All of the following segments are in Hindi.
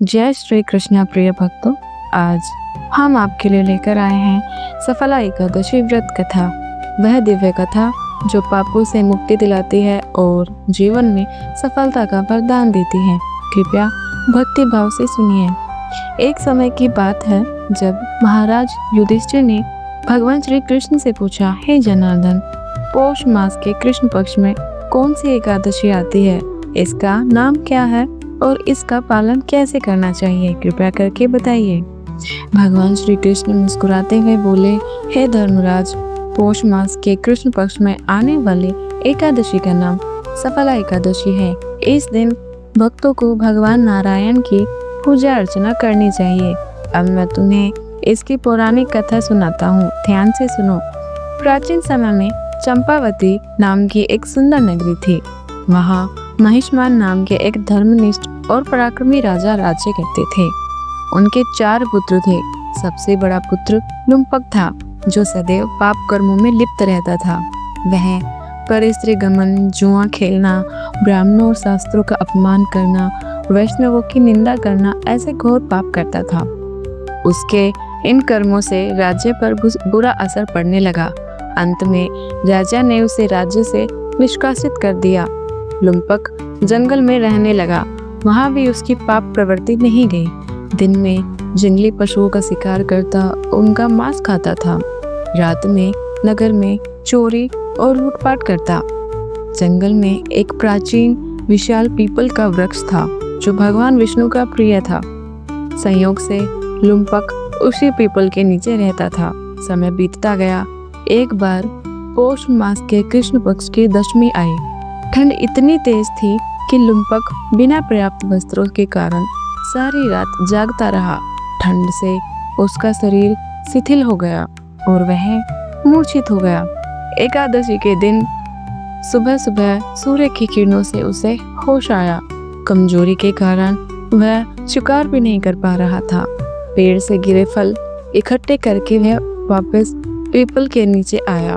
जय श्री कृष्ण प्रिय भक्तों, आज हम आपके लिए लेकर आए हैं सफला एकादशी व्रत कथा। वह दिव्य कथा जो पापों से मुक्ति दिलाती है और जीवन में सफलता का वरदान देती है। कृपया भक्ति भाव से सुनिए। एक समय की बात है जब महाराज युधिष्ठिर ने भगवान श्री कृष्ण से पूछा, हे जनार्दन, पौष मास के कृष्ण पक्ष में कौन सी एकादशी आती है? इसका नाम क्या है और इसका पालन कैसे करना चाहिए? कृपया करके बताइए। भगवान श्री कृष्ण मुस्कुराते हुए बोले, हे धर्मराज, पौष मास के कृष्ण पक्ष में आने वाली एकादशी का नाम सफला एकादशी है। इस दिन भक्तों को भगवान नारायण की पूजा अर्चना करनी चाहिए। अब मैं तुम्हें इसकी पौराणिक कथा सुनाता हूँ, ध्यान से सुनो। प्राचीन समय में चंपावती नाम की एक सुंदर नगरी थी। वहाँ महिष्मान नाम के एक धर्मनिष्ठ और पराक्रमी राजा राज्य करते थे। उनके 4 पुत्र थे। सबसे बड़ा पुत्र लुम्पक था, जो सदैव पाप कर्मों में लिप्त रहता था। वह परस्त्री गमन, जुआ खेलना, ब्राह्मणों और शास्त्रों का अपमान करना, वैष्णवों की निंदा करना ऐसे घोर पाप करता था। उसके इन कर्मों से राज्य पर बुरा असर पड़ने लगा। अंत में राजा ने उसे राज्य से निष्कासित कर दिया। लुम्पक जंगल में रहने लगा। वहाँ भी उसकी पाप प्रवृत्ति नहीं गई। दिन में जंगली पशुओं का शिकार करता, उनका मांस खाता था। रात में नगर में चोरी और लूटपाट करता। जंगल में एक प्राचीन विशाल पीपल का वृक्ष था, जो भगवान विष्णु का प्रिय था। संयोग से लुम्पक उसी पीपल के नीचे रहता था। समय बीतता गया। एक बार पौष मास के कृष्ण पक्ष की दशमी आई। ठंड इतनी तेज थी कि लुम्पक बिना पर्याप्त वस्त्रों के कारण सारी रात जागता रहा। ठंड से उसका शरीर शिथिल हो गया और वह मूर्छित हो गया। एकादशी के दिन सुबह सुबह सूर्य की किरणों से उसे होश आया। कमजोरी के कारण वह शिकार भी नहीं कर पा रहा था। पेड़ से गिरे फल इकट्ठे करके वह वापस पीपल के नीचे आया।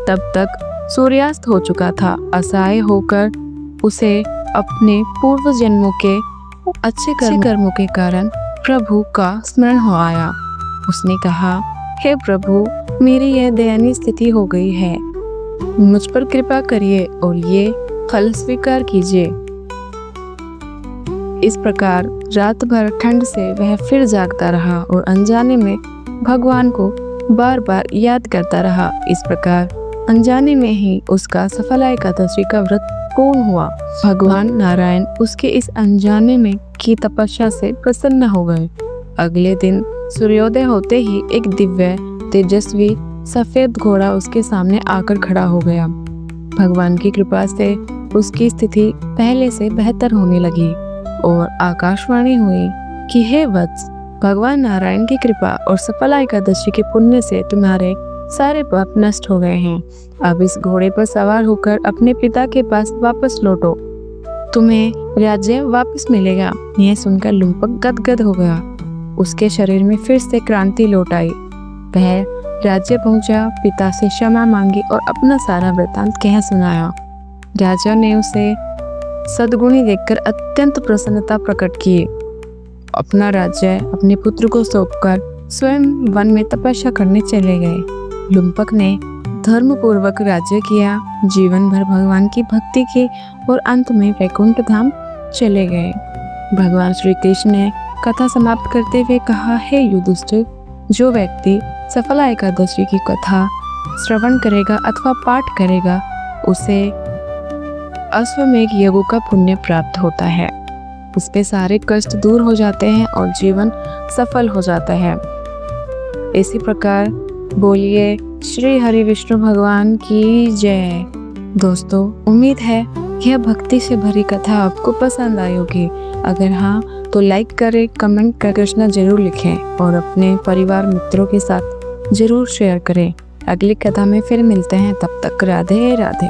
तब तक सूर्यास्त हो चुका था। असहाय होकर उसे अपने पूर्व जन्मों के अच्छे कर्मों के कारण प्रभु का स्मरण हो आया। उसने कहा, हे प्रभु, मेरी यह दयनीय स्थिति हो गई है। मुझ पर कृपा करिए और ये फल स्वीकार कीजिए। इस प्रकार रात भर ठंड से वह फिर जागता रहा और अनजाने में भगवान को बार बार याद करता रहा। इस प्रकार अनजाने में ही उसका सफला एकादशी का व्रत पूर्ण हुआ। भगवान नारायण उसके इस अनजाने में की तपस्या से प्रसन्न हो गए। अगले दिन सूर्योदय होते ही एक दिव्य तेजस्वी सफेद घोड़ा उसके सामने आकर खड़ा हो गया। भगवान की कृपा से उसकी स्थिति पहले से बेहतर होने लगी और आकाशवाणी हुई कि हे वत्स, भगवान नारायण की कृपा और सफला एकादशी के पुण्य से तुम्हारे सारे पाप नष्ट हो गए हैं। अब इस घोड़े पर सवार होकर अपने पिता के पास वापस लौटो, तुम्हें राज्य वापस मिलेगा। यह सुनकर लुम्पक गदगद हो गया। उसके शरीर में फिर से क्रांति लौट आई। वह राज्य पहुंचा, पिता से क्षमा मांगी और अपना सारा वृतांत कह सुनाया। राजा ने उसे सद्गुणी देखकर अत्यंत प्रसन्नता प्रकट की। अपना राज्य अपने पुत्र को सौंपकर स्वयं वन में तपस्या करने चले गए। लुम्पक ने धर्म पूर्वक राज्य किया, जीवन भर भगवान की भक्ति की और अंत में वैकुंठ धाम चले गए। भगवान श्री कृष्ण ने कथा समाप्त करते हुए कहा, हे युधिष्ठिर, जो व्यक्ति सफला एकादशी की कथा श्रवण करेगा अथवा पाठ करेगा, उसे अश्वमेघ यज्ञ का पुण्य प्राप्त होता है। उसके सारे कष्ट दूर हो जाते हैं और जीवन सफल हो जाता है। इसी प्रकार बोलिए श्री हरि विष्णु भगवान की जय। दोस्तों, उम्मीद है यह भक्ति से भरी कथा आपको पसंद आई होगी। अगर हाँ, तो लाइक करें, कमेंट कर कृष्णा जरूर लिखें और अपने परिवार मित्रों के साथ जरूर शेयर करें। अगली कथा में फिर मिलते हैं, तब तक राधे राधे।